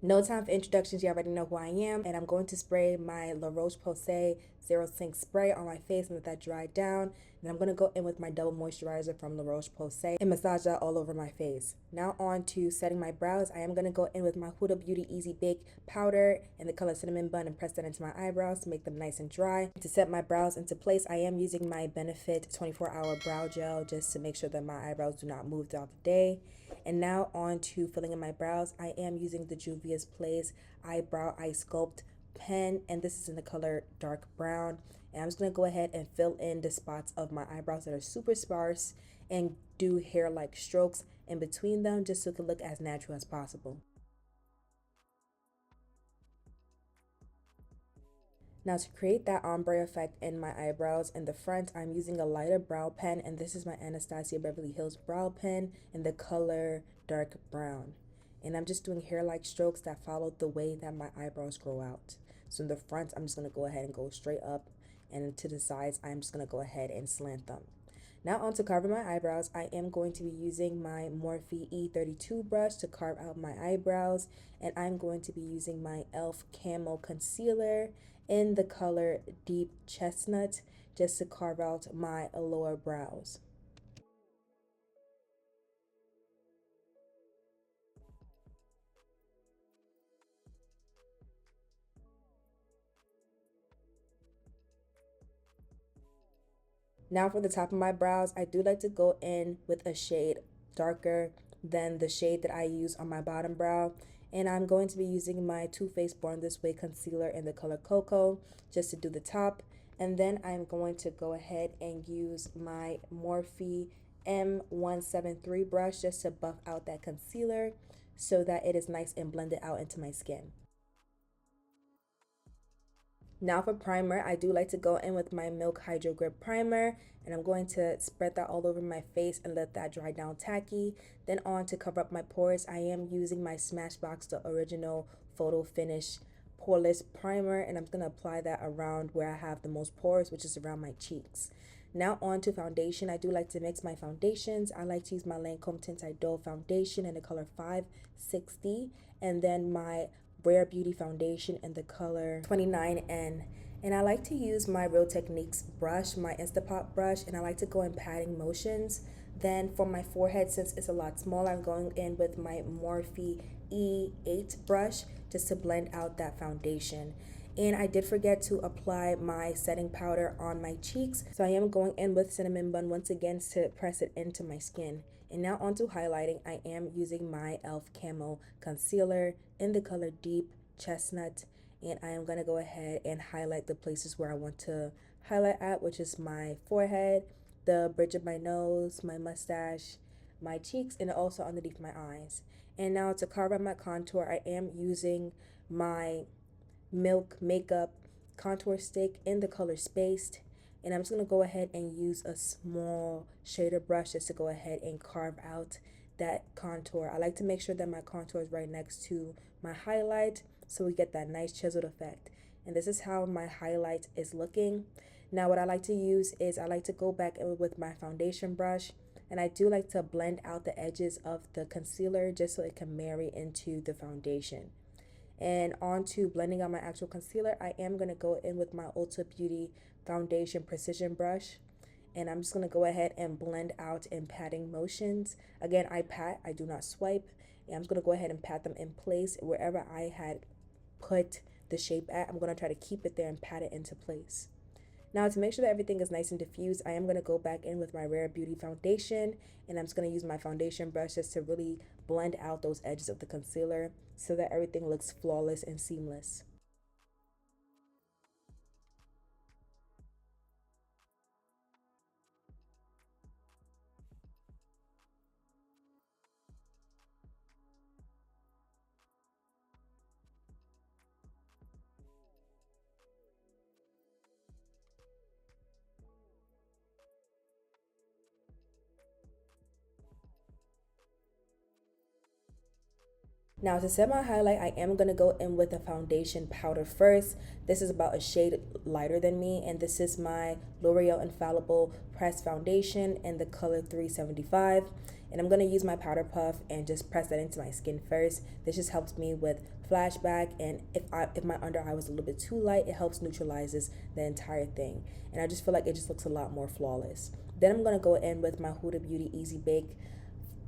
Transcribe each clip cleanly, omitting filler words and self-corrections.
No time for introductions, you already know who I am, and I'm going to spray my La Roche Posay Serozinc spray on my face and let that dry down. And I'm going to go in with my double moisturizer from La Roche Posay and massage that all over my face. Now on to setting my brows. I am going to go in with my Huda Beauty Easy Bake powder in the color Cinnamon Bun and press that into my eyebrows to make them nice and dry. To set my brows into place, I am using my Benefit 24-hour brow gel just to make sure that my eyebrows do not move throughout the day. And now on to filling in my brows. I am using the Juvia's Place Eyebrow Eye Sculpt pen, and this is in the color dark brown. And I'm just going to go ahead and fill in the spots of my eyebrows that are super sparse and do hair-like strokes in between them just so it can look as natural as possible. Now to create that ombre effect in my eyebrows in the front, I'm using a lighter brow pen, and this is my Anastasia Beverly Hills brow pen in the color dark brown. And I'm just doing hair-like strokes that follow the way that my eyebrows grow out. So in the front, I'm just going to go ahead and go straight up, and to the sides, I'm just going to go ahead and slant them. Now on to carving my eyebrows, I am going to be using my Morphe E32 brush to carve out my eyebrows, and I'm going to be using my e.l.f. Camo Concealer in the color Deep Chestnut just to carve out my lower brows. Now for the top of my brows, I do like to go in with a shade darker than the shade that I use on my bottom brow. And I'm going to be using my Too Faced Born This Way concealer in the color Cocoa just to do the top. And then I'm going to go ahead and use my Morphe M173 brush just to buff out that concealer so that it is nice and blended out into my skin. Now for primer, I do like to go in with my Milk Hydrogrip primer, and I'm going to spread that all over my face and let that dry down tacky. Then on to cover up my pores, I am using my Smashbox, the original photo finish poreless primer, and I'm going to apply that around where I have the most pores, which is around my cheeks. Now on to foundation. I do like to mix my foundations. I like to use my Lancome Teint Idole foundation in the color 560, and then my Rare Beauty foundation in the color 29N. And I like to use my Real Techniques brush, my Instapot brush, and I like to go in patting motions. Then for my forehead, since it's a lot smaller, I'm going in with my Morphe E8 brush just to blend out that foundation. And I did forget to apply my setting powder on my cheeks, so I am going in with Cinnamon Bun once again to press it into my skin. And now onto highlighting, I am using my e.l.f. Camo Concealer in the color Deep Chestnut, and I am going to go ahead and highlight the places where I want to highlight at, which is my forehead, the bridge of my nose, my mustache, my cheeks, and also underneath my eyes. And now to carve out my contour, I am using my Milk Makeup contour stick in the color Spaced, and I'm just going to go ahead and use a small shader brush just to go ahead and carve out that contour. I like to make sure that my contour is right next to my highlight so we get that nice chiseled effect. And this is how my highlight is looking. Now what I like to use is I like to go back in with my foundation brush, and I do like to blend out the edges of the concealer just so it can marry into the foundation. And on to blending out my actual concealer, I am going to go in with my Ulta Beauty Foundation Precision Brush. And I'm just going to go ahead and blend out in patting motions. Again, I pat, I do not swipe. And I'm just going to go ahead and pat them in place. Wherever I had put the shape at, I'm going to try to keep it there and pat it into place. Now to make sure that everything is nice and diffused, I am going to go back in with my Rare Beauty foundation, and I'm just going to use my foundation brush just to really blend out those edges of the concealer so that everything looks flawless and seamless. Now to set my highlight, I am going to go in with a foundation powder first. This is about a shade lighter than me, and this is my L'Oreal Infallible Pressed Foundation in the color 375. And I'm going to use my powder puff and just press that into my skin first. This just helps me with flashback, and if my under eye was a little bit too light, it helps neutralizes the entire thing. And I just feel like it just looks a lot more flawless. Then I'm going to go in with my Huda Beauty Easy Bake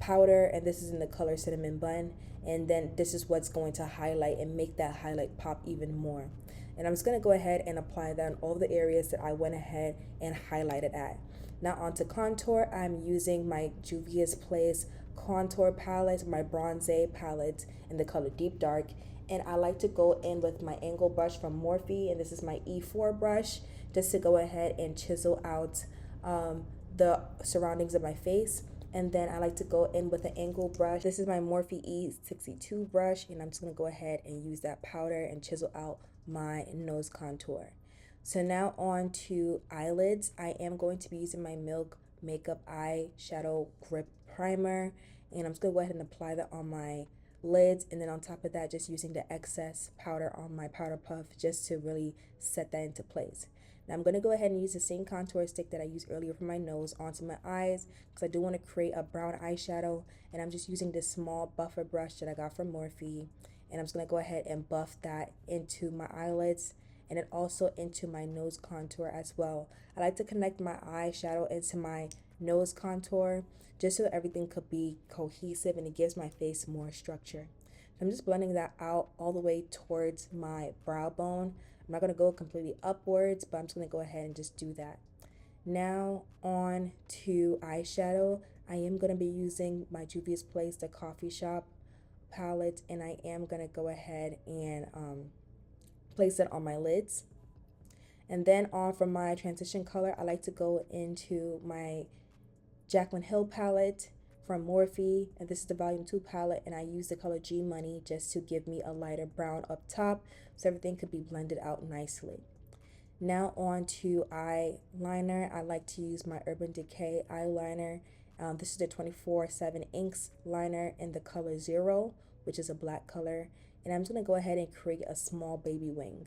powder, and this is in the color Cinnamon Bun. And then this is what's going to highlight and make that highlight pop even more. And I'm just going to go ahead and apply that on all the areas that I went ahead and highlighted at. Now onto contour, I'm using my Juvia's Place contour palette, my Bronze palette in the color Deep Dark. And I like to go in with my angle brush from Morphe, and this is my E4 brush, just to go ahead and chisel out the surroundings of my face. And then I like to go in with an angle brush. This is my Morphe E62 brush, and I'm just going to go ahead and use that powder and chisel out my nose contour. So now on to eyelids. I am going to be using my Milk Makeup Eyeshadow Grip Primer, and I'm just going to go ahead and apply that on my lids, and then on top of that, just using the excess powder on my powder puff just to really set that into place. Now I'm going to go ahead and use the same contour stick that I used earlier for my nose onto my eyes, because I do want to create a brown eyeshadow, and I'm just using this small buffer brush that I got from Morphe, and I'm just going to go ahead and buff that into my eyelids and then also into my nose contour as well. I like to connect my eyeshadow into my nose contour just so everything could be cohesive and it gives my face more structure. So I'm just blending that out all the way towards my brow bone. I'm not going to go completely upwards, but I'm just going to go ahead and just do that. Now on to eyeshadow. I am going to be using my Juvia's Place, the Coffee Shop palette, and I am going to go ahead and place it on my lids. And then on for my transition color, I like to go into my JACLYN Hill palette from Morphe, and this is the volume 2 palette, and I use the color G Money just to give me a lighter brown up top so everything could be blended out nicely. Now on to eyeliner. I like to use my Urban Decay eyeliner. This is the 24/7 inks liner in the color Zero, which is a black color. And I'm just going to go ahead and create a small baby wing.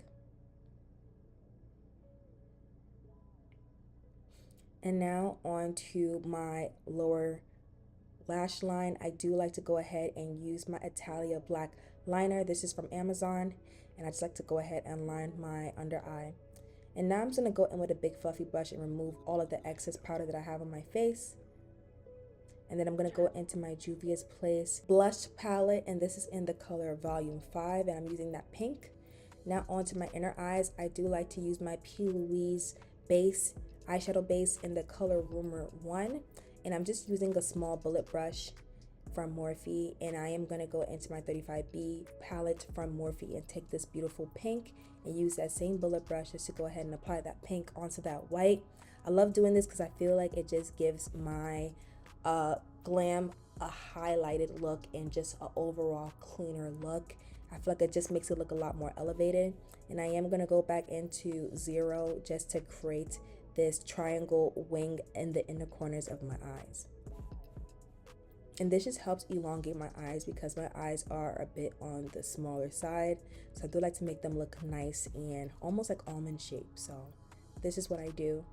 And now on to my lower lash line. I do like to go ahead and use my Italia black liner. This is from Amazon, and I just like to go ahead and line my under eye. And now I'm just going to go in with a big fluffy brush and remove all of the excess powder that I have on my face. And then I'm going to go into my Juvia's Place blush palette, and this is in the color volume 5, and I'm using that pink. Now onto my inner eyes. I do like to use my P. Louise base, eyeshadow base in the color Rumor 1, and I'm just using a small bullet brush from Morphe, and I am going to go into my 35B palette from Morphe and take this beautiful pink and use that same bullet brush just to go ahead and apply that pink onto that white. I love doing this because I feel like it just gives my glam a highlighted look and just an overall cleaner look. I feel like it just makes it look a lot more elevated. And I am going to go back into Zero just to create this triangle wing in the inner corners of my eyes. And this just helps elongate my eyes because my eyes are a bit on the smaller side. So I do like to make them look nice and almost like almond shaped. So this is what I do.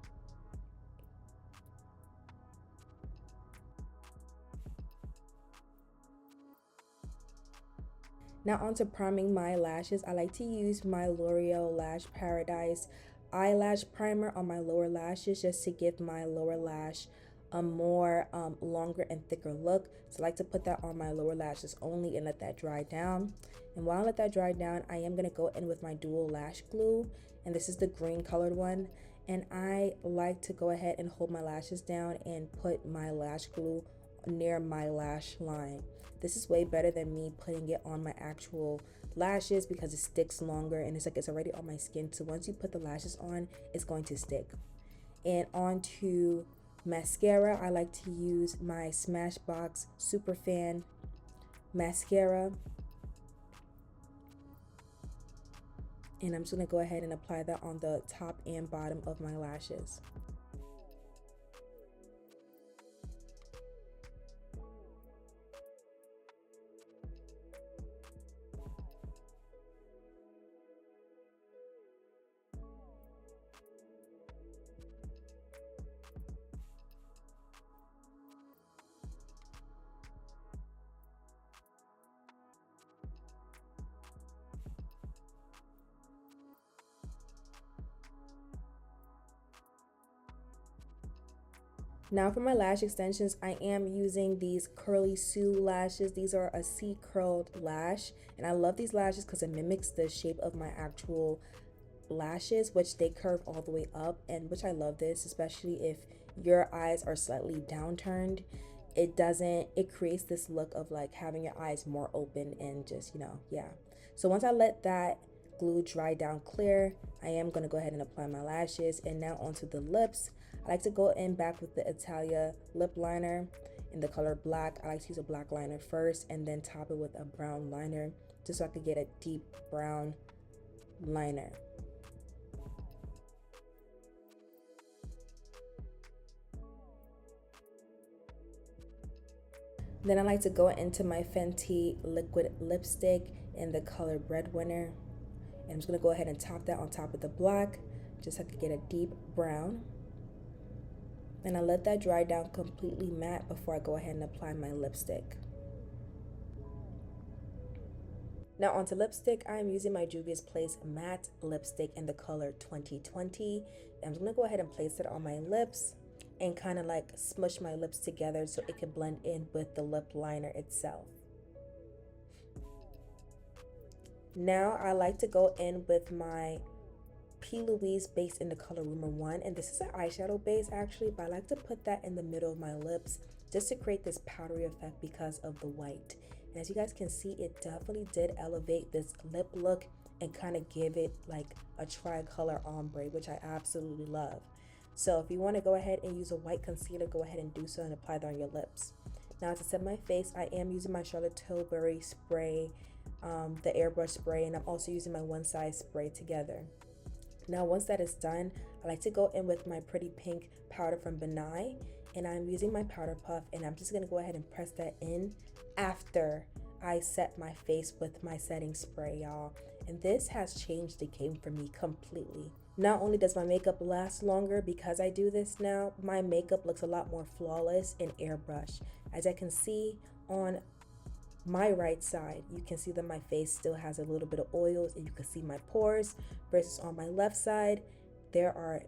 Now onto priming my lashes. I like to use my L'Oreal Lash Paradise eyelash primer on my lower lashes just to give my lower lash a more longer and thicker look. So I like to put that on my lower lashes only and let that dry down. And while I let that dry down, I am going to go in with my dual lash glue, and this is the green colored one. And I like to go ahead and hold my lashes down and put my lash glue near my lash line. This is way better than me putting it on my actual lashes because it sticks longer and it's like it's already on my skin. So once you put the lashes on, it's going to stick. And on to mascara. I like to use my Smashbox Superfan mascara. And I'm just going to go ahead and apply that on the top and bottom of my lashes. Now for my lash extensions, I am using these Curly Sue lashes. These are a C-curled lash, and I love these lashes because it mimics the shape of my actual lashes, which they curve all the way up, and which I love this, especially if your eyes are slightly downturned. It creates this look of like having your eyes more open and just, yeah. So once I let that glue dry down clear, I am going to go ahead and apply my lashes. And now onto the lips. I like to go in back with the Italia lip liner in the color black. I like to use a black liner first and then top it with a brown liner just so I could get a deep brown liner. Then I like to go into my Fenty liquid lipstick in the color Breadwinner. And I'm just going to go ahead and top that on top of the black just so I could get a deep brown. And I let that dry down completely matte before I go ahead and apply my lipstick. Now onto lipstick, I'm using my Juvia's Place matte lipstick in the color 2020. I'm just going to go ahead and place it on my lips and kind of like smush my lips together so it can blend in with the lip liner itself. Now I like to go in with my Louise base in the color Rumor 1, and this is an eyeshadow base actually, but I like to put that in the middle of my lips just to create this powdery effect because of the white. And as you guys can see, it definitely did elevate this lip look and kind of give it like a tricolor ombre, which I absolutely love. So if you want to go ahead and use a white concealer, go ahead and do so and apply that on your lips. Now to set my face, I am using my Charlotte Tilbury spray, the airbrush spray, and I'm also using my One Size spray together. Now once that is done, I like to go in with my pretty pink powder from Benai, and I'm using my powder puff, and I'm just going to go ahead and press that in after I set my face with my setting spray, y'all. And this has changed the game for me completely. Not only does my makeup last longer because I do this now, my makeup looks a lot more flawless and airbrush. As I can see on my right side, you can see that my face still has a little bit of oils and you can see my pores, versus on my left side, there are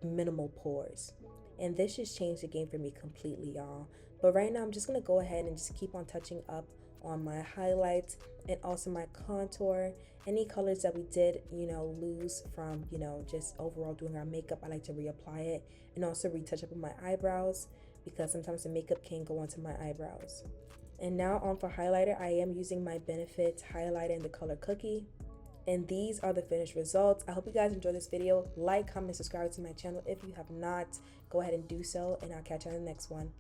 minimal pores. And this just changed the game for me completely, y'all. But right now, I'm just going to go ahead and just keep on touching up on my highlights and also my contour. Any colors that we did, lose from, just overall doing our makeup, I like to reapply it and also retouch up on my eyebrows because sometimes the makeup can go onto my eyebrows. And now on for highlighter, I am using my Benefit highlighter in the color Cookie. And these are the finished results. I hope you guys enjoyed this video. Like, comment, subscribe to my channel if you have not. Go ahead and do so, and I'll catch you on the next one.